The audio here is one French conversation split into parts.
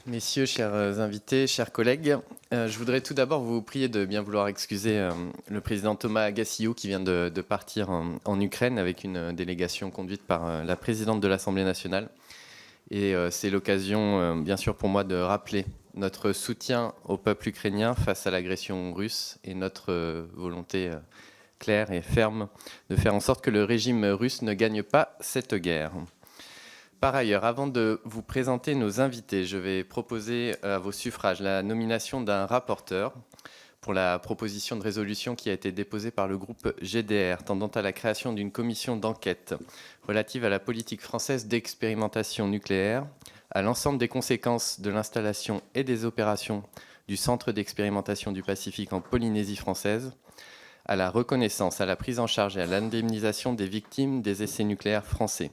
Messieurs, chers invités, chers collègues, je voudrais tout d'abord vous prier de bien vouloir excuser le président Thomas Gassillou qui vient de partir en Ukraine avec une délégation conduite par la présidente de l'Assemblée nationale. Et c'est l'occasion, bien sûr, pour moi de rappeler notre soutien au peuple ukrainien face à l'agression russe et notre volonté claire et ferme de faire en sorte que le régime russe ne gagne pas cette guerre. Par ailleurs, avant de vous présenter nos invités, je vais proposer à vos suffrages la nomination d'un rapporteur pour la proposition de résolution qui a été déposée par le groupe GDR, tendant à la création d'une commission d'enquête relative à la politique française d'expérimentation nucléaire, à l'ensemble des conséquences de l'installation et des opérations du Centre d'expérimentation du Pacifique en Polynésie française, à la reconnaissance, à la prise en charge et à l'indemnisation des victimes des essais nucléaires français,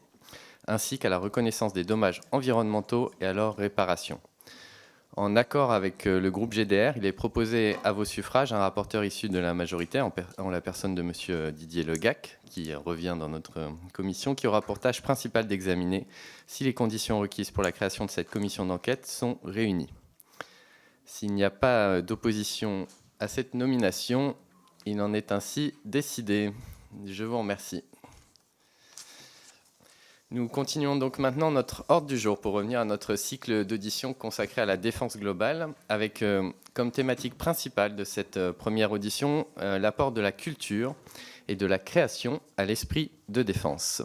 ainsi qu'à la reconnaissance des dommages environnementaux et à leur réparation. En accord avec le groupe GDR, il est proposé à vos suffrages un rapporteur issu de la majorité, en la personne de M. Didier Legac, qui revient dans notre commission, qui aura pour tâche principale d'examiner si les conditions requises pour la création de cette commission d'enquête sont réunies. S'il n'y a pas d'opposition à cette nomination, il en est ainsi décidé. Je vous remercie. Nous continuons donc maintenant notre ordre du jour pour revenir à notre cycle d'audition consacré à la défense globale, avec comme thématique principale de cette première audition l'apport de la culture et de la création à l'esprit de défense.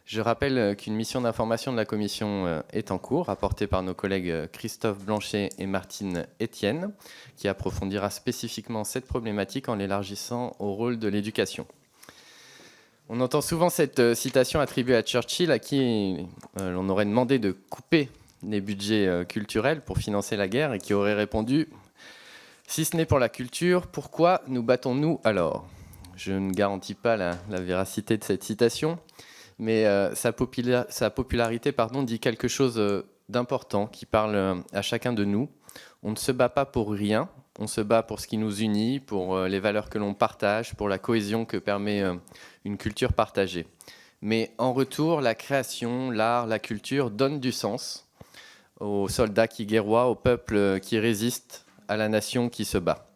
Je rappelle qu'une mission d'information de la Commission est en cours, apportée par nos collègues Christophe Blanchet et Martine Etienne, qui approfondira spécifiquement cette problématique en l'élargissant au rôle de l'éducation. On entend souvent cette citation attribuée à Churchill, à qui l'on aurait demandé de couper les budgets culturels pour financer la guerre, et qui aurait répondu « Si ce n'est pour la culture, pourquoi nous battons-nous alors ?» Je ne garantis pas la véracité de cette citation, mais sa popularité dit quelque chose d'important qui parle à chacun de nous. On ne se bat pas pour rien. On se bat pour ce qui nous unit, pour les valeurs que l'on partage, pour la cohésion que permet une culture partagée. Mais en retour, la création, l'art, la culture donnent du sens aux soldats qui guerroient, au peuple qui résiste, à la nation qui se bat.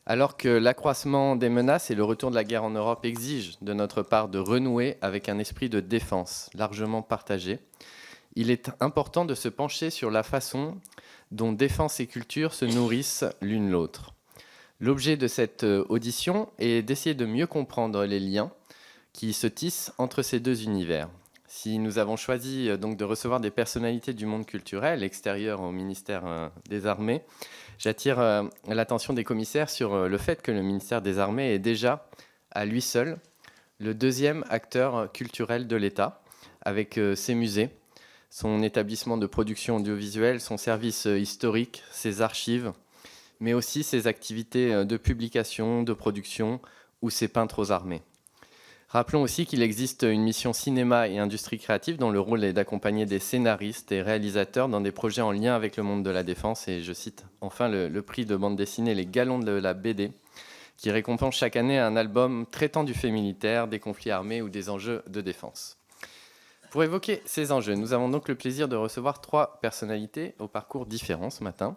Alors que l'accroissement des menaces et le retour de la guerre en Europe exigent de notre part de renouer avec un esprit de défense largement partagé, il est important de se pencher sur la façon dont défense et culture se nourrissent l'une l'autre. L'objet de cette audition est d'essayer de mieux comprendre les liens qui se tissent entre ces deux univers. Si nous avons choisi donc de recevoir des personnalités du monde culturel extérieures au ministère des Armées, j'attire l'attention des commissaires sur le fait que le ministère des Armées est déjà, à lui seul, le deuxième acteur culturel de l'État, avec ses musées, son établissement de production audiovisuelle, son service historique, ses archives, mais aussi ses activités de publication, de production ou ses peintres aux armées. Rappelons aussi qu'il existe une mission cinéma et industrie créative dont le rôle est d'accompagner des scénaristes et réalisateurs dans des projets en lien avec le monde de la défense. Et je cite enfin le prix de bande dessinée Les Galons de la BD, qui récompense chaque année un album traitant du fait militaire, des conflits armés ou des enjeux de défense. Pour évoquer ces enjeux, nous avons donc le plaisir de recevoir trois personnalités au parcours différent ce matin.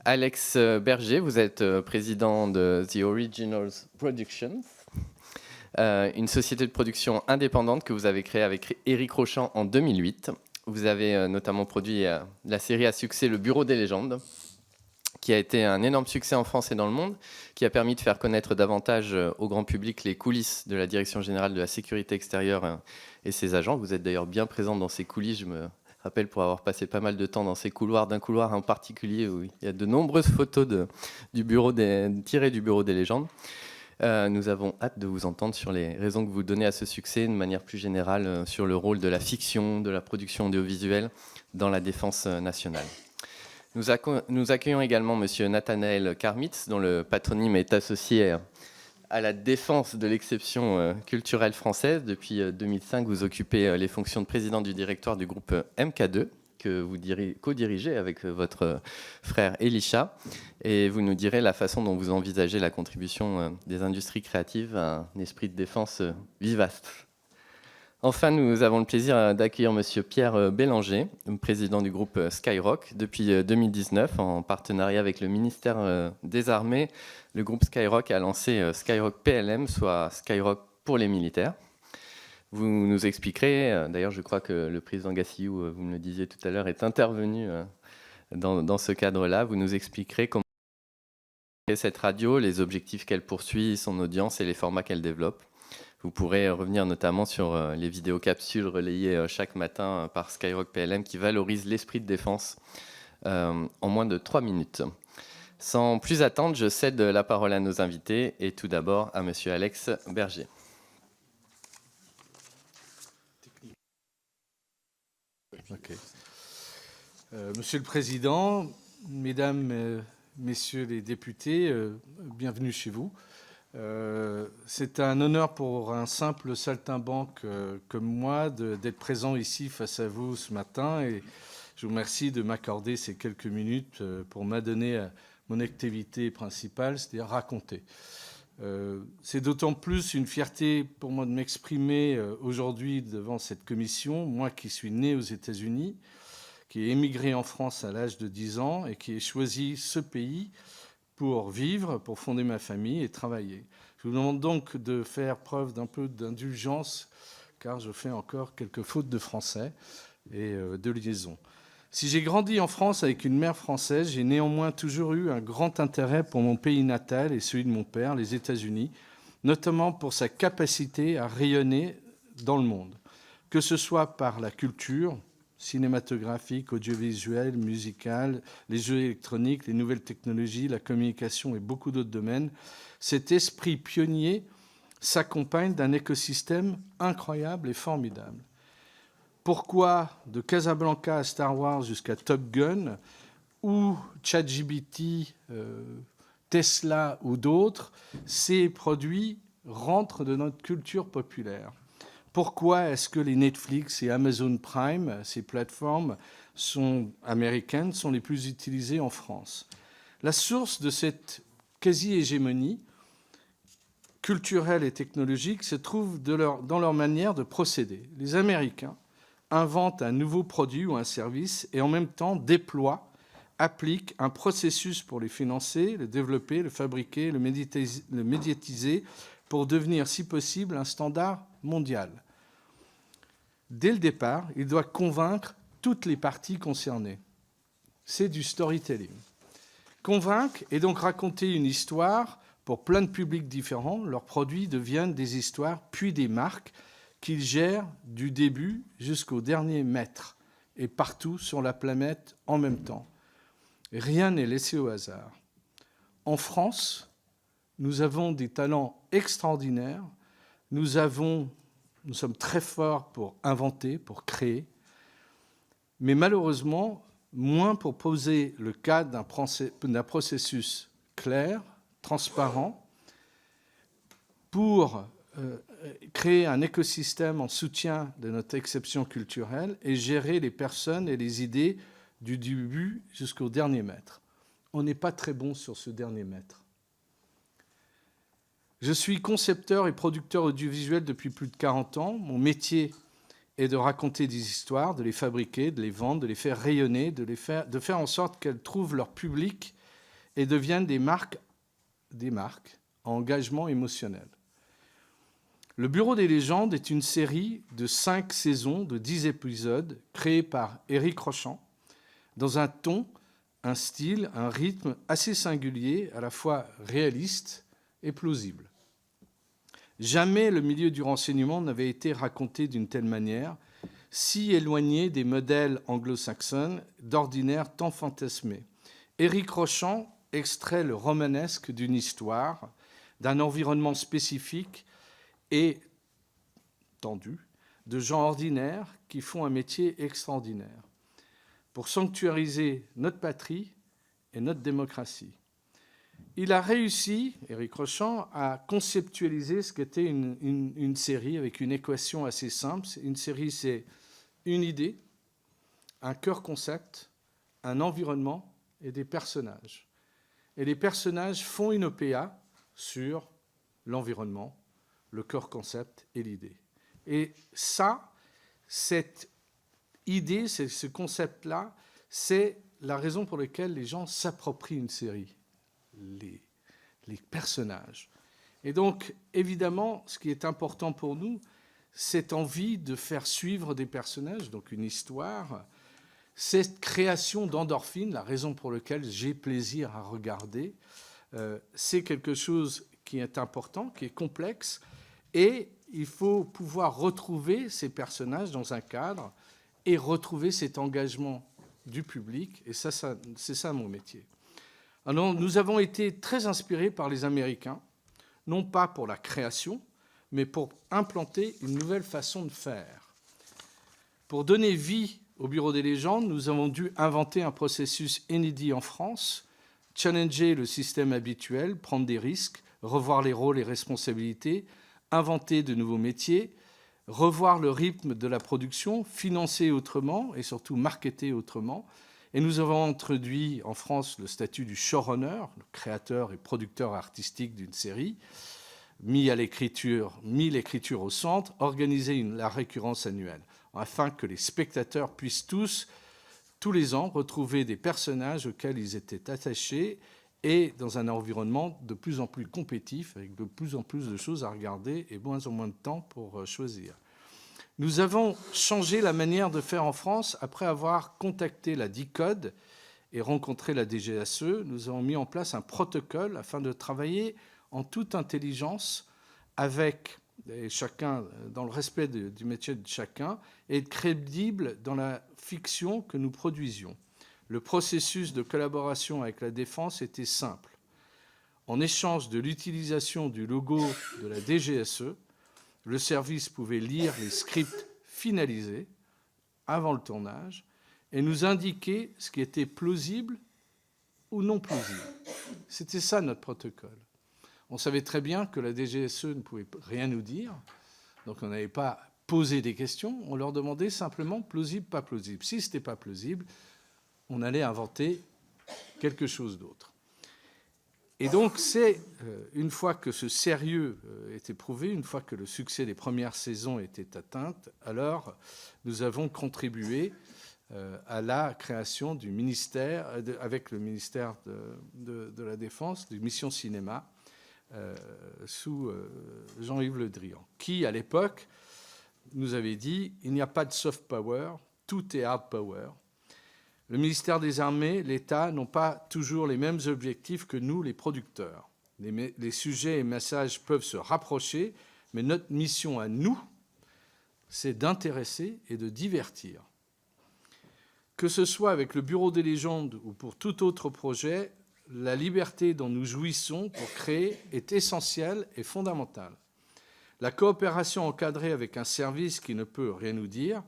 Alex Berger, vous êtes président de The Originals Productions, une société de production indépendante que vous avez créée avec Éric Rochant en 2008. Vous avez notamment produit la série à succès Le Bureau des légendes, qui a été un énorme succès en France et dans le monde, qui a permis de faire connaître davantage au grand public les coulisses de la Direction générale de la sécurité extérieure et ses agents. Vous êtes d'ailleurs bien présent dans ces coulisses, je me rappelle pour avoir passé pas mal de temps dans ces couloirs, d'un couloir en particulier où il y a de nombreuses photos tirées du Bureau des légendes. Nous avons hâte de vous entendre sur les raisons que vous donnez à ce succès, de manière plus générale sur le rôle de la fiction, de la production audiovisuelle dans la défense nationale. Nous accueillons également M. Nathanaël Karmitz, dont le patronyme est associé à la défense de l'exception culturelle française. Depuis 2005, vous occupez les fonctions de président du directoire du groupe MK2, que vous co-dirigez avec votre frère Elisha. Et vous nous direz la façon dont vous envisagez la contribution des industries créatives à un esprit de défense vivace. Enfin, nous avons le plaisir d'accueillir Monsieur Pierre Bélanger, président du groupe Skyrock. Depuis 2019, en partenariat avec le ministère des Armées, le groupe Skyrock a lancé Skyrock PLM, soit Skyrock pour les militaires. Vous nous expliquerez, d'ailleurs je crois que le président Gassillou, vous me le disiez tout à l'heure, est intervenu dans ce cadre-là. Vous nous expliquerez comment cette radio, les objectifs qu'elle poursuit, son audience et les formats qu'elle développe. Vous pourrez revenir notamment sur les vidéocapsules relayées chaque matin par Skyrock PLM qui valorisent l'esprit de défense en moins de 3 minutes. Sans plus attendre, je cède la parole à nos invités et tout d'abord à Monsieur Alex Berger. Okay. Monsieur le Président, Mesdames, Messieurs les députés, bienvenue chez vous. C'est un honneur pour un simple saltimbanque comme moi d'être présent ici face à vous ce matin et je vous remercie de m'accorder ces quelques minutes pour m'adonner à mon activité principale, c'est-à-dire raconter. C'est d'autant plus une fierté pour moi de m'exprimer aujourd'hui devant cette commission, moi qui suis né aux États-Unis, qui ai émigré en France à l'âge de 10 ans et qui ai choisi ce pays pour vivre, pour fonder ma famille et travailler. Je vous demande donc de faire preuve d'un peu d'indulgence, car je fais encore quelques fautes de français et de liaison. Si j'ai grandi en France avec une mère française, j'ai néanmoins toujours eu un grand intérêt pour mon pays natal et celui de mon père, les États-Unis, notamment pour sa capacité à rayonner dans le monde, que ce soit par la culture cinématographique, audiovisuelle, musicale, les jeux électroniques, les nouvelles technologies, la communication et beaucoup d'autres domaines. Cet esprit pionnier s'accompagne d'un écosystème incroyable et formidable. Pourquoi, de Casablanca à Star Wars jusqu'à Top Gun, ou ChatGPT, Tesla ou d'autres, ces produits rentrent de notre culture populaire. Pourquoi est-ce que les Netflix et Amazon Prime, ces plateformes américaines, sont les plus utilisées en France? La source de cette quasi-hégémonie culturelle et technologique se trouve dans leur manière de procéder. Les Américains inventent un nouveau produit ou un service et en même temps déploient, appliquent un processus pour les financer, le développer, le fabriquer, le médiatiser pour devenir, si possible, un standard mondial. Dès le départ, il doit convaincre toutes les parties concernées. C'est du storytelling. Convaincre et donc raconter une histoire pour plein de publics différents. Leurs produits deviennent des histoires, puis des marques qu'ils gèrent du début jusqu'au dernier mètre et partout sur la planète en même temps. Rien n'est laissé au hasard. En France, nous avons des talents extraordinaires. Nous sommes très forts pour inventer, pour créer, mais malheureusement, moins pour poser le cadre d'un processus clair, transparent, pour créer un écosystème en soutien de notre exception culturelle et gérer les personnes et les idées du début jusqu'au dernier mètre. On n'est pas très bon sur ce dernier mètre. Je suis concepteur et producteur audiovisuel depuis plus de 40 ans. Mon métier est de raconter des histoires, de les fabriquer, de les vendre, de les faire rayonner, de faire en sorte qu'elles trouvent leur public et deviennent des marques à engagement émotionnel. Le Bureau des légendes est une série de 5 saisons de 10 épisodes créée par Éric Rochant dans un ton, un style, un rythme assez singulier, à la fois réaliste et plausible. Jamais le milieu du renseignement n'avait été raconté d'une telle manière, si éloigné des modèles anglo-saxons d'ordinaire tant fantasmés. Éric Rochant extrait le romanesque d'une histoire, d'un environnement spécifique et tendu, de gens ordinaires qui font un métier extraordinaire pour sanctuariser notre patrie et notre démocratie. Il a réussi, Éric Rochant, à conceptualiser ce qu'était une série avec une équation assez simple. Une série, c'est une idée, un cœur concept, un environnement et des personnages. Et les personnages font une OPA sur l'environnement, le cœur concept et l'idée. Et ça, cette idée, ce concept-là, c'est la raison pour laquelle les gens s'approprient une série, les personnages. Et donc, évidemment, ce qui est important pour nous, cette envie de faire suivre des personnages, donc une histoire, cette création d'endorphines, la raison pour laquelle j'ai plaisir à regarder, c'est quelque chose qui est important, qui est complexe, et il faut pouvoir retrouver ces personnages dans un cadre et retrouver cet engagement du public, et ça c'est ça mon métier. Alors, nous avons été très inspirés par les Américains, non pas pour la création, mais pour implanter une nouvelle façon de faire. Pour donner vie au Bureau des légendes, nous avons dû inventer un processus inédit en France, challenger le système habituel, prendre des risques, revoir les rôles et responsabilités, inventer de nouveaux métiers, revoir le rythme de la production, financer autrement et surtout marketer autrement. Et nous avons introduit en France le statut du showrunner, le créateur et producteur artistique d'une série, mis l'écriture au centre, organisé la récurrence annuelle, afin que les spectateurs puissent tous les ans, retrouver des personnages auxquels ils étaient attachés et dans un environnement de plus en plus compétitif, avec de plus en plus de choses à regarder et moins en moins de temps pour choisir. Nous avons changé la manière de faire en France après avoir contacté la DICODE et rencontré la DGSE. Nous avons mis en place un protocole afin de travailler en toute intelligence avec chacun, dans le respect du métier de chacun, et être crédible dans la fiction que nous produisions. Le processus de collaboration avec la Défense était simple. En échange de l'utilisation du logo de la DGSE, le service pouvait lire les scripts finalisés avant le tournage et nous indiquer ce qui était plausible ou non plausible. C'était ça notre protocole. On savait très bien que la DGSE ne pouvait rien nous dire, donc on n'avait pas posé des questions, on leur demandait simplement plausible, pas plausible. Si ce n'était pas plausible, on allait inventer quelque chose d'autre. Et donc, c'est une fois que ce sérieux était prouvé, une fois que le succès des premières saisons était atteint, alors nous avons contribué à la création du ministère, avec le ministère de la Défense, de Mission Cinéma, sous Jean-Yves Le Drian, qui, à l'époque, nous avait dit « Il n'y a pas de soft power, tout est hard power ». Le ministère des Armées, l'État, n'ont pas toujours les mêmes objectifs que nous, les producteurs. Les sujets et messages peuvent se rapprocher, mais notre mission à nous, c'est d'intéresser et de divertir. Que ce soit avec le Bureau des légendes ou pour tout autre projet, la liberté dont nous jouissons pour créer est essentielle et fondamentale. La coopération encadrée avec un service qui ne peut rien nous dire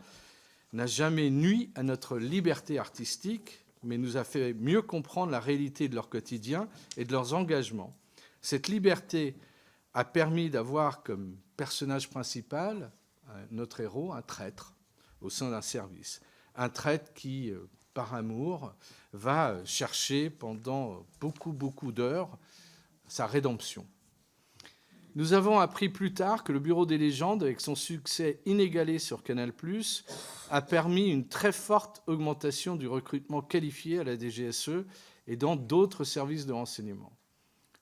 n'a jamais nui à notre liberté artistique, mais nous a fait mieux comprendre la réalité de leur quotidien et de leurs engagements. Cette liberté a permis d'avoir comme personnage principal, notre héros, un traître au sein d'un service. Un traître qui, par amour, va chercher pendant beaucoup d'heures sa rédemption. Nous avons appris plus tard que le Bureau des légendes, avec son succès inégalé sur Canal+, a permis une très forte augmentation du recrutement qualifié à la DGSE et dans d'autres services de renseignement.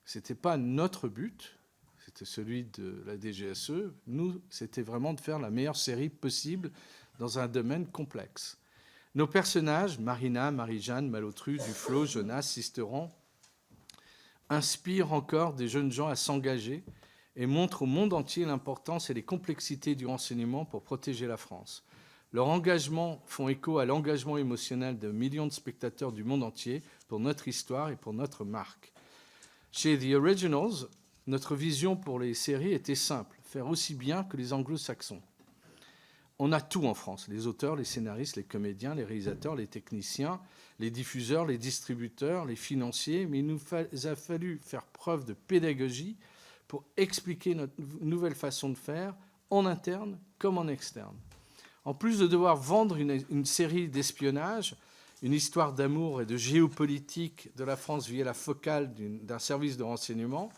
Ce n'était pas notre but, c'était celui de la DGSE. Nous, c'était vraiment de faire la meilleure série possible dans un domaine complexe. Nos personnages, Marina, Marie-Jeanne, Malotru, Duflo, Jonas, Sisteron, inspirent encore des jeunes gens à s'engager et montrent au monde entier l'importance et les complexités du renseignement pour protéger la France. Leurs engagements font écho à l'engagement émotionnel de millions de spectateurs du monde entier pour notre histoire et pour notre marque. Chez The Originals, notre vision pour les séries était simple, faire aussi bien que les anglo-saxons. On a tout en France, les auteurs, les scénaristes, les comédiens, les réalisateurs, les techniciens, les diffuseurs, les distributeurs, les financiers, mais il nous a fallu faire preuve de pédagogie pour expliquer notre nouvelle façon de faire, en interne comme en externe. En plus de devoir vendre une série d'espionnage, une histoire d'amour et de géopolitique de la France via la focale d'un service de renseignement,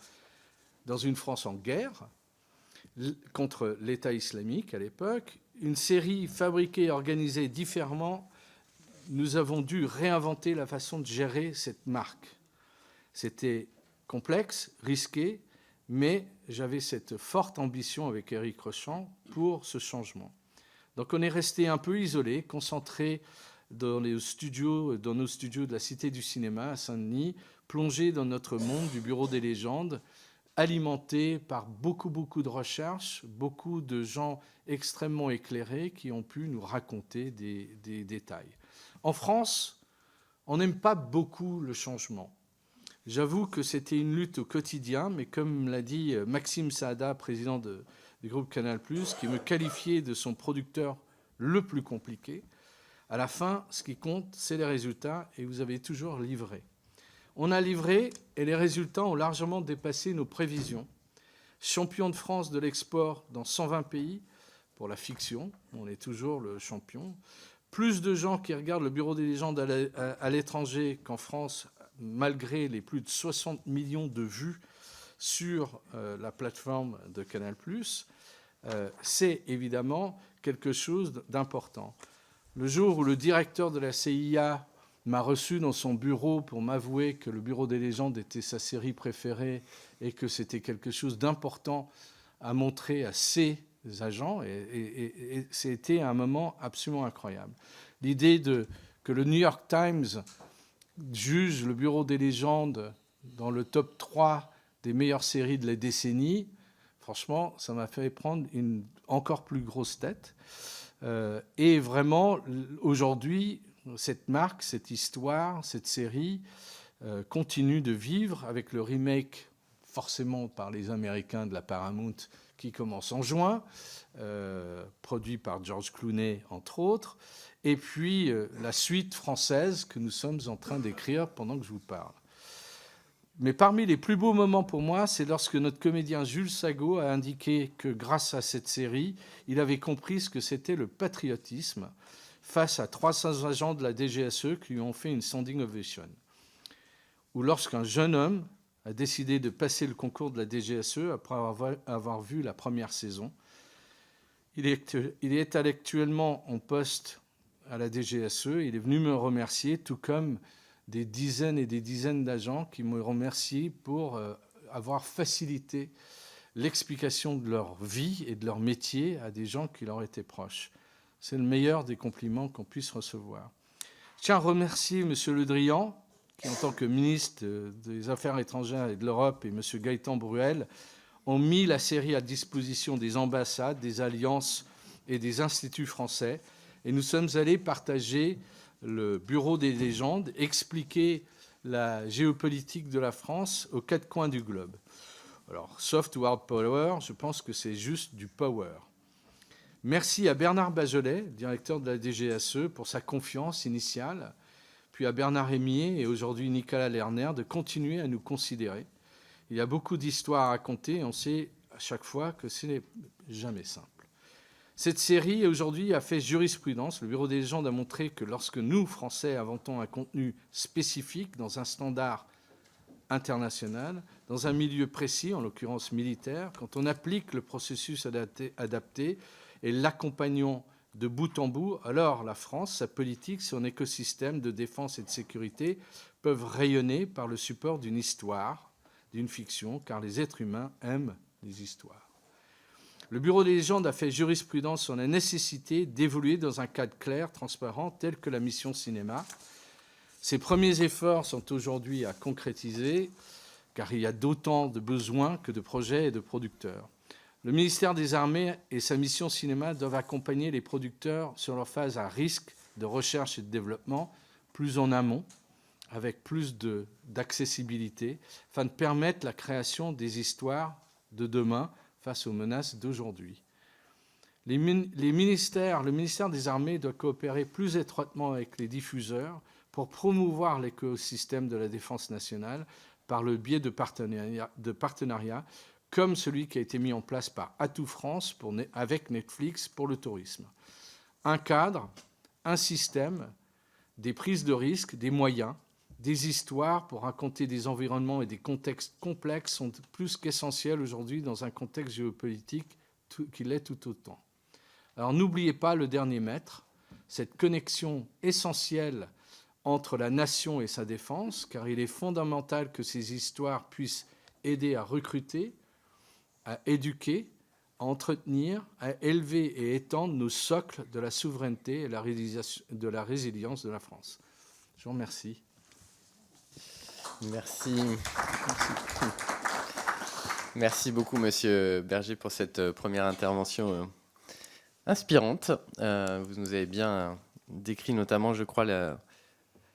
dans une France en guerre, contre l'État islamique à l'époque. Une série fabriquée et organisée différemment. Nous avons dû réinventer la façon de gérer cette marque. C'était complexe, risqué, mais j'avais cette forte ambition avec Éric Rochant pour ce changement. Donc on est resté un peu isolé, concentré dans nos studios de la Cité du Cinéma à Saint-Denis, plongé dans notre monde du Bureau des légendes, alimenté par beaucoup de recherches, beaucoup de gens extrêmement éclairés qui ont pu nous raconter des détails. En France, on n'aime pas beaucoup le changement. J'avoue que c'était une lutte au quotidien, mais comme l'a dit Maxime Saada, président du groupe Canal+, qui me qualifiait de son producteur le plus compliqué, à la fin, ce qui compte, c'est les résultats, et vous avez toujours livré. On a livré, et les résultats ont largement dépassé nos prévisions. Champion de France de l'export dans 120 pays, pour la fiction, on est toujours le champion. Plus de gens qui regardent le Bureau des légendes à l'étranger qu'en France, malgré les plus de 60 millions de vues sur la plateforme de Canal+, c'est évidemment quelque chose d'important. Le jour où le directeur de la CIA m'a reçu dans son bureau pour m'avouer que le Bureau des légendes était sa série préférée et que c'était quelque chose d'important à montrer à ses agents, et c'était un moment absolument incroyable. L'idée que le New York Times juge le Bureau des légendes dans le top 3 des meilleures séries de la décennie, franchement, ça m'a fait prendre une encore plus grosse tête. Et vraiment, aujourd'hui, cette marque, cette histoire, cette série continue de vivre avec le remake, forcément par les Américains de la Paramount, qui commence en juin, produit par George Clooney, entre autres, et puis la suite française que nous sommes en train d'écrire pendant que je vous parle. Mais parmi les plus beaux moments pour moi, c'est lorsque notre comédien Jules Sago a indiqué que grâce à cette série, il avait compris ce que c'était le patriotisme face à 300 agents de la DGSE qui lui ont fait une standing ovation. Ou lorsqu'un jeune homme a décidé de passer le concours de la DGSE après avoir vu la première saison. Il est actuellement en poste à la DGSE. Il est venu me remercier, tout comme des dizaines et des dizaines d'agents qui me remercient pour avoir facilité l'explication de leur vie et de leur métier à des gens qui leur étaient proches. C'est le meilleur des compliments qu'on puisse recevoir. Je tiens à remercier M. Le Drian, qui, en tant que ministre des Affaires étrangères et de l'Europe, et M. Gaëtan Bruel, ont mis la série à disposition des ambassades, des alliances et des instituts français. Et nous sommes allés partager le Bureau des légendes, expliquer la géopolitique de la France aux quatre coins du globe. Alors, soft ou hard power, je pense que c'est juste du power. Merci à Bernard Bajolet, directeur de la DGSE, pour sa confiance initiale, puis à Bernard Rémier et aujourd'hui Nicolas Lerner de continuer à nous considérer. Il y a beaucoup d'histoires à raconter et on sait à chaque fois que ce n'est jamais simple. Cette série, aujourd'hui, a fait jurisprudence. Le Bureau des légendes a montré que lorsque nous, Français, inventons un contenu spécifique dans un standard international, dans un milieu précis, en l'occurrence militaire, quand on applique le processus adapté et l'accompagnons de bout en bout, alors la France, sa politique, son écosystème de défense et de sécurité peuvent rayonner par le support d'une histoire, d'une fiction, car les êtres humains aiment les histoires. Le Bureau des légendes a fait jurisprudence sur la nécessité d'évoluer dans un cadre clair, transparent, tel que la mission cinéma. Ces premiers efforts sont aujourd'hui à concrétiser, car il y a d'autant de besoins que de projets et de producteurs. Le ministère des Armées et sa mission cinéma doivent accompagner les producteurs sur leur phase à risque de recherche et de développement, plus en amont, avec plus d'accessibilité, afin de permettre la création des histoires de demain face aux menaces d'aujourd'hui. Le ministère des Armées doit coopérer plus étroitement avec les diffuseurs pour promouvoir l'écosystème de la défense nationale par le biais de partenariats comme celui qui a été mis en place par Atout France avec Netflix pour le tourisme. Un cadre, un système, des prises de risques, des moyens, des histoires pour raconter des environnements et des contextes complexes sont plus qu'essentiels aujourd'hui dans un contexte géopolitique tout autant. Alors n'oubliez pas le dernier maître, cette connexion essentielle entre la nation et sa défense, car il est fondamental que ces histoires puissent aider à recruter, à éduquer, à entretenir, à élever et étendre nos socles de la souveraineté et de la résilience de la France. Je vous remercie. Merci. Merci beaucoup, Monsieur Berger, pour cette première intervention inspirante. Vous nous avez bien décrit notamment, je crois,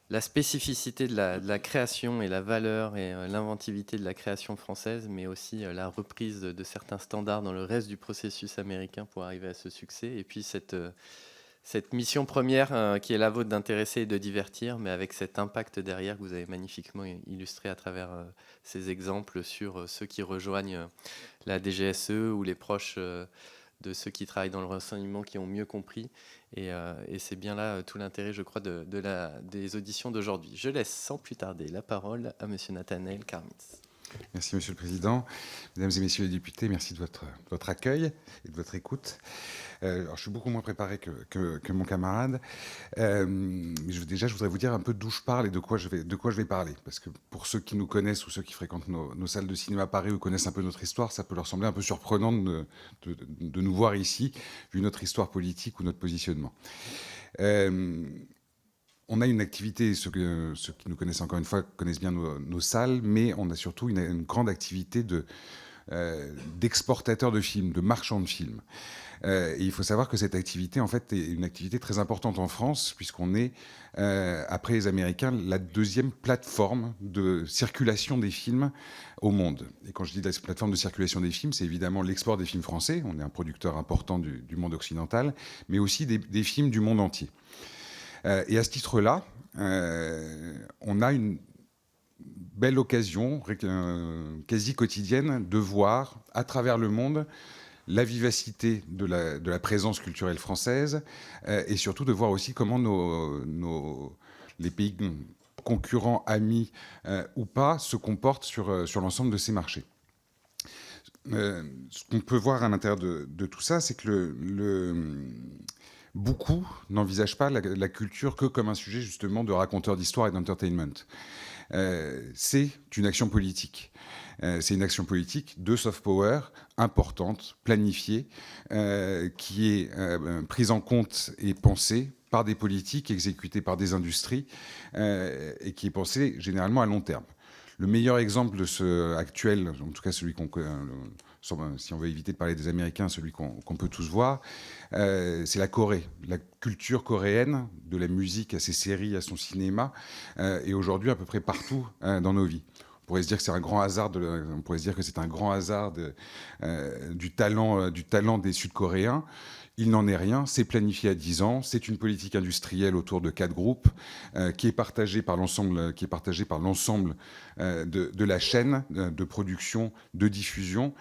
la spécificité de la création et la valeur et l'inventivité de la création française, mais aussi la reprise de certains standards dans le reste du processus américain pour arriver à ce succès. Et puis cette mission première qui est la vôtre d'intéresser et de divertir, mais avec cet impact derrière que vous avez magnifiquement illustré à travers ces exemples sur ceux qui rejoignent la DGSE ou les proches de ceux qui travaillent dans le renseignement qui ont mieux compris. Et c'est bien là tout l'intérêt, je crois, des auditions d'aujourd'hui. Je laisse sans plus tarder la parole à Monsieur Nathanaël Karmitz. Merci, Monsieur le Président. Mesdames et Messieurs les députés, merci de votre accueil et de votre écoute. Alors, je suis beaucoup moins préparé que mon camarade. Déjà, je voudrais vous dire un peu d'où je parle et de quoi je vais parler. Parce que pour ceux qui nous connaissent ou ceux qui fréquentent nos salles de cinéma à Paris ou connaissent un peu notre histoire, ça peut leur sembler un peu surprenant de nous voir ici, vu notre histoire politique ou notre positionnement. On a une activité, ceux qui nous connaissent encore une fois connaissent bien nos salles, mais on a surtout une grande activité d'exportateurs de films, de marchands de films. Et il faut savoir que cette activité, en fait, est une activité très importante en France, puisqu'on est, après les Américains, la deuxième plateforme de circulation des films au monde. Et quand je dis la plateforme de circulation des films, c'est évidemment l'export des films français. On est un producteur important du monde occidental, mais aussi des films du monde entier. Et à ce titre-là, on a une belle occasion, quasi quotidienne, de voir à travers le monde la vivacité de la présence culturelle française et surtout de voir aussi comment les pays concurrents, amis ou pas, se comportent sur l'ensemble de ces marchés. Ce qu'on peut voir à l'intérieur de tout ça, c'est que beaucoup n'envisagent pas la culture que comme un sujet justement de raconteur d'histoire et d'entertainment. C'est une action politique. C'est une action politique de soft power importante, planifiée, qui est prise en compte et pensée par des politiques, exécutée par des industries, et qui est pensée généralement à long terme. Le meilleur exemple de ce actuel, en tout cas celui si on veut éviter de parler des Américains, celui qu'on peut tous voir, c'est la Corée. La culture coréenne, de la musique à ses séries, à son cinéma, est aujourd'hui à peu près partout dans nos vies. On pourrait se dire que c'est un grand hasard. On pourrait se dire que c'est un grand hasard du talent des Sud-Coréens. Il n'en est rien, c'est planifié à 10 ans, c'est une politique industrielle autour de 4 groupes qui est partagée par l'ensemble de la chaîne de production, de diffusion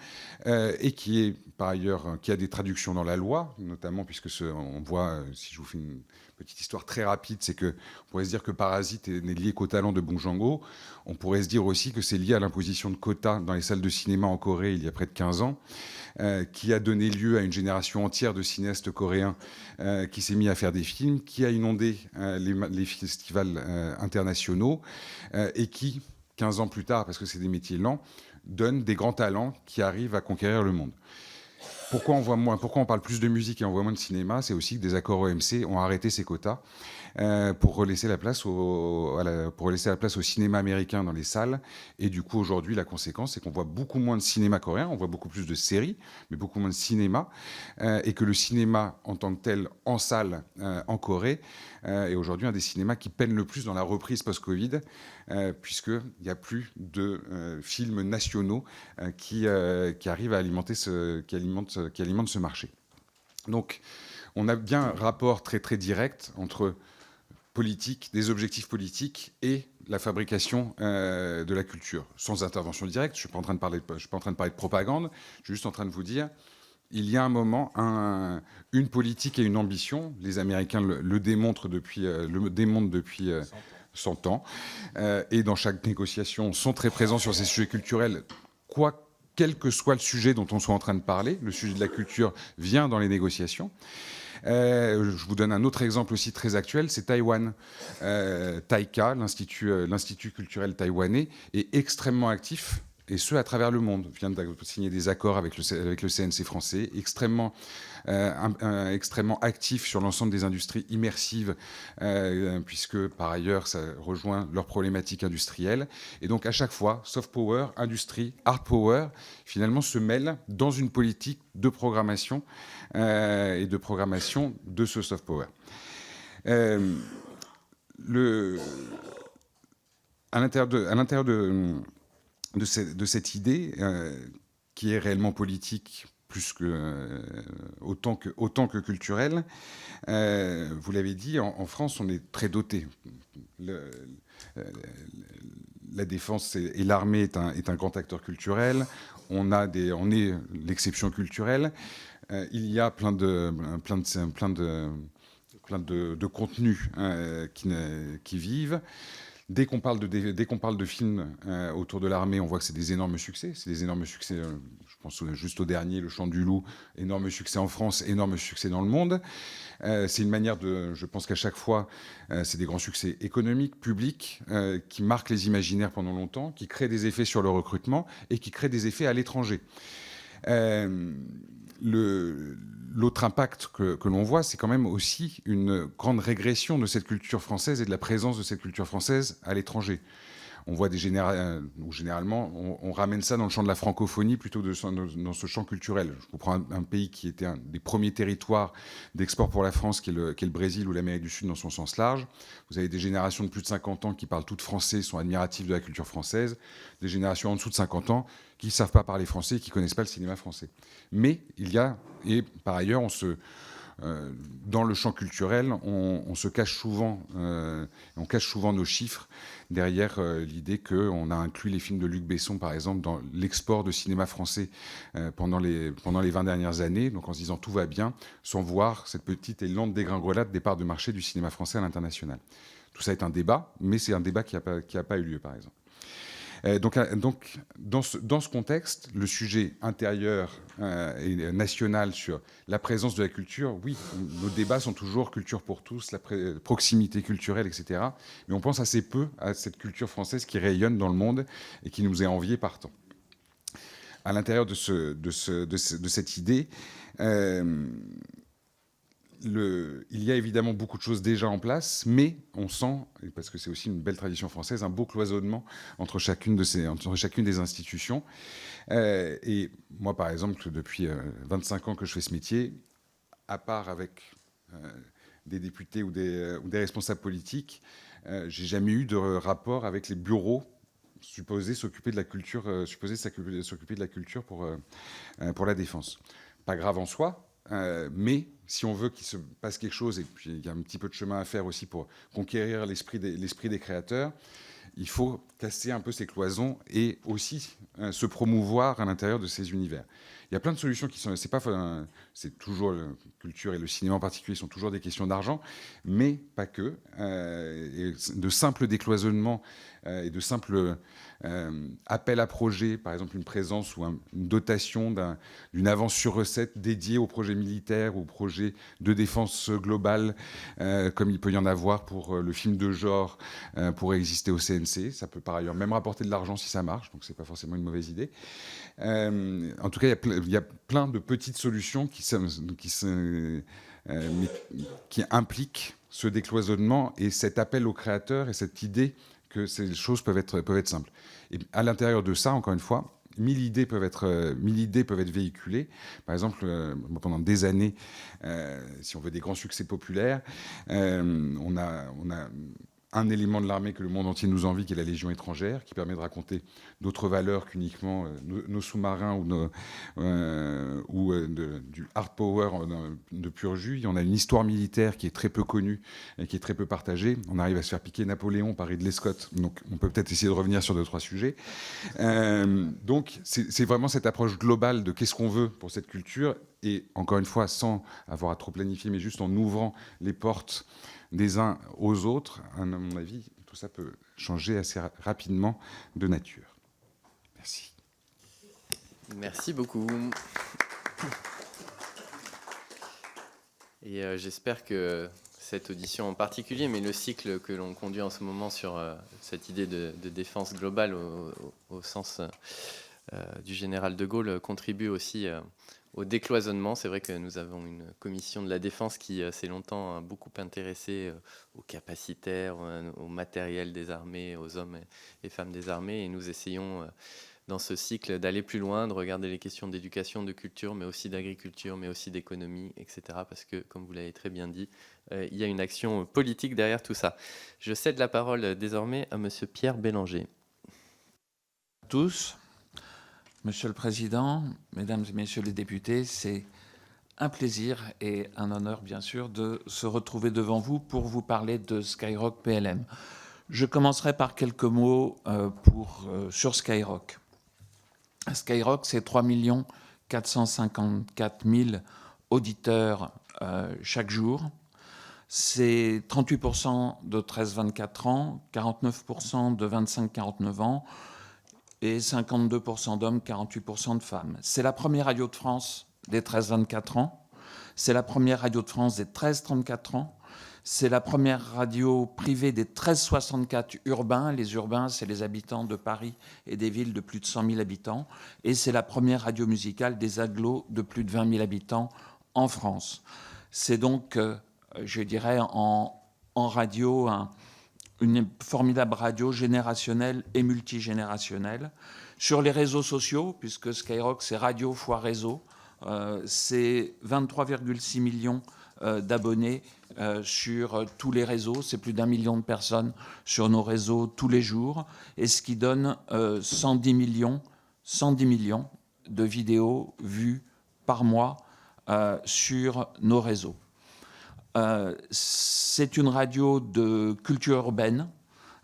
et qui est par ailleurs, qui a des traductions dans la loi, notamment puisque on voit, si je vous fais une petite histoire très rapide, c'est que on pourrait se dire que Parasite n'est lié qu'au talent de Bong Joon-ho. On pourrait se dire aussi que c'est lié à l'imposition de quotas dans les salles de cinéma en Corée il y a près de 15 ans. Qui a donné lieu à une génération entière de cinéastes coréens qui s'est mis à faire des films, qui a inondé les festivals internationaux et qui, 15 ans plus tard, parce que c'est des métiers lents, donne des grands talents qui arrivent à conquérir le monde. Pourquoi on parle plus de musique et on voit moins de cinéma? C'est aussi que des accords OMC ont arrêté ces quotas pour laisser la place au cinéma américain dans les salles. Et du coup, aujourd'hui, la conséquence, c'est qu'on voit beaucoup moins de cinéma coréen, on voit beaucoup plus de séries, mais beaucoup moins de cinéma, et que le cinéma en tant que tel, en salle, en Corée, est aujourd'hui un des cinémas qui peine le plus dans la reprise post-Covid, puisqu'il n'y a plus de films nationaux qui arrivent à alimenter qui alimentent ce marché. Donc, on a bien un rapport très, très direct entre politique, des objectifs politiques et la fabrication de la culture, sans intervention directe. Je suis pas en train de parler de propagande. Je suis juste en train de vous dire, il y a un moment, une politique et une ambition. Les Américains le démontrent depuis 100 ans. Et dans chaque négociation, sont très présents sur ces sujets culturels, quoi quel que soit le sujet dont on soit en train de parler. Le sujet de la culture vient dans les négociations. Je vous donne un autre exemple aussi très actuel, c'est Taïwan. Taïka, l'Institut culturel taïwanais, est extrêmement actif, et ce, à travers le monde. Vient de signer des accords avec le CNC français, extrêmement actif sur l'ensemble des industries immersives, puisque, par ailleurs, ça rejoint leurs problématiques industrielles. Et donc, à chaque fois, soft power, industrie, hard power, finalement, se mêlent dans une politique de programmation et de programmation de ce soft power. À l'intérieur de cette idée, qui est réellement politique autant que culturelle, vous l'avez dit, en France, on est très doté. La défense et l'armée est un grand acteur culturel. On est l'exception culturelle. Il y a plein de contenus qui vivent. Dès qu'on parle de films autour de l'armée, on voit que c'est des énormes succès. C'est des énormes succès, je pense juste au dernier, Le Chant du Loup, énorme succès en France, énorme succès dans le monde. C'est une manière je pense qu'à chaque fois, c'est des grands succès économiques, publics, qui marquent les imaginaires pendant longtemps, qui créent des effets sur le recrutement et qui créent des effets à l'étranger. L'autre impact que l'on voit, c'est quand même aussi une grande régression de cette culture française et de la présence de cette culture française à l'étranger. On voit généralement, on ramène ça dans le champ de la francophonie plutôt dans ce champ culturel. Je vous prends un pays qui était un des premiers territoires d'export pour la France, qui est le Brésil ou l'Amérique du Sud dans son sens large. Vous avez des générations de plus de 50 ans qui parlent toutes français, sont admiratives de la culture française, des générations en dessous de 50 ans qui ne savent pas parler français et qui ne connaissent pas le cinéma français. Mais et par ailleurs, dans le champ culturel, on se cache souvent, on cache souvent nos chiffres derrière l'idée qu'on a inclus les films de Luc Besson, par exemple, dans l'export de cinéma français pendant les 20 dernières années, donc en se disant tout va bien, sans voir cette petite et lente dégringolade des parts de marché du cinéma français à l'international. Tout ça est un débat, mais c'est un débat qui n'a pas eu lieu, par exemple. Donc, dans ce contexte, le sujet intérieur et national sur la présence de la culture, oui, nos débats sont toujours culture pour tous, la proximité culturelle, etc. Mais on pense assez peu à cette culture française qui rayonne dans le monde et qui nous est enviée par tant. À l'intérieur de cette idée, il y a évidemment beaucoup de choses déjà en place, mais on sent, parce que c'est aussi une belle tradition française, un beau cloisonnement entre chacune des institutions. Et moi, par exemple, depuis 25 ans que je fais ce métier, à part avec des députés ou des responsables politiques, j'ai jamais eu de rapport avec les bureaux supposés s'occuper de la culture, pour la défense. Pas grave en soi, mais si on veut qu'il se passe quelque chose, et puis il y a un petit peu de chemin à faire aussi pour conquérir l'esprit des créateurs, il faut casser un peu ces cloisons et aussi se promouvoir à l'intérieur de ces univers. Il y a plein de solutions qui sont... C'est toujours la culture et le cinéma en particulier sont toujours des questions d'argent, mais pas que. Et de simples décloisonnements et de simples appels à projets, par exemple une présence ou une dotation d'une avance sur recette dédiée aux projets militaires ou aux projets de défense globale, comme il peut y en avoir pour le film de genre, pourrait exister au CNC. Ça peut par ailleurs même rapporter de l'argent si ça marche, donc c'est pas forcément une mauvaise idée. En tout cas, il y a plein de petites solutions qui impliquent ce décloisonnement et cet appel aux créateurs et cette idée que ces choses peuvent être simples. Et à l'intérieur de ça, encore une fois, 1000 idées peuvent être véhiculées. Par exemple, pendant des années, si on veut des grands succès populaires, on a un élément de l'armée que le monde entier nous envie, qui est la Légion étrangère, qui permet de raconter d'autres valeurs qu'uniquement nos sous-marins ou du hard power de pur jus. On a une histoire militaire qui est très peu connue et qui est très peu partagée. On arrive à se faire piquer Napoléon par Ridley Scott, donc on peut peut-être essayer de revenir sur 2-3 sujets. Donc c'est vraiment cette approche globale de qu'est-ce qu'on veut pour cette culture, et encore une fois, sans avoir à trop planifier, mais juste en ouvrant les portes des uns aux autres, à mon avis, tout ça peut changer assez rapidement de nature. Merci. Merci beaucoup. Et j'espère que cette audition en particulier, mais le cycle que l'on conduit en ce moment sur cette idée de défense globale au sens du général de Gaulle contribue aussi au décloisonnement. C'est vrai que nous avons une commission de la défense qui s'est longtemps beaucoup intéressée aux capacitaires, au matériel des armées, aux hommes et femmes des armées, et nous essayons dans ce cycle d'aller plus loin, de regarder les questions d'éducation, de culture, mais aussi d'agriculture, mais aussi d'économie, etc. Parce que, comme vous l'avez très bien dit, il y a une action politique derrière tout ça. Je cède la parole désormais à Monsieur Pierre Bélanger. Tous, Monsieur le Président, Mesdames et Messieurs les députés, c'est un plaisir et un honneur, bien sûr, de se retrouver devant vous pour vous parler de Skyrock PLM. Je commencerai par quelques mots sur Skyrock. Skyrock, c'est 3 454 000 auditeurs chaque jour. C'est 38% de 13-24 ans, 49% de 25-49 ans et 52% d'hommes, 48% de femmes. C'est la première radio de France des 13-24 ans. C'est la première radio de France des 13-34 ans. C'est la première radio privée des 13-64 urbains. Les urbains, c'est les habitants de Paris et des villes de plus de 100 000 habitants. Et c'est la première radio musicale des agglos de plus de 20 000 habitants en France. C'est donc, je dirais, en radio, une formidable radio générationnelle et multigénérationnelle. Sur les réseaux sociaux, puisque Skyrock, c'est radio fois réseau, c'est 23,6 millions d'abonnés sur tous les réseaux. C'est plus d'1 million de personnes sur nos réseaux tous les jours, et ce qui donne 110 millions de vidéos vues par mois sur nos réseaux. C'est une radio de culture urbaine.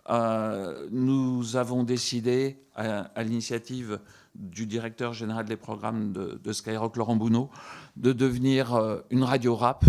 Nous avons décidé, à l'initiative du directeur général des programmes de Skyrock, Laurent Bounot, de devenir une radio rap,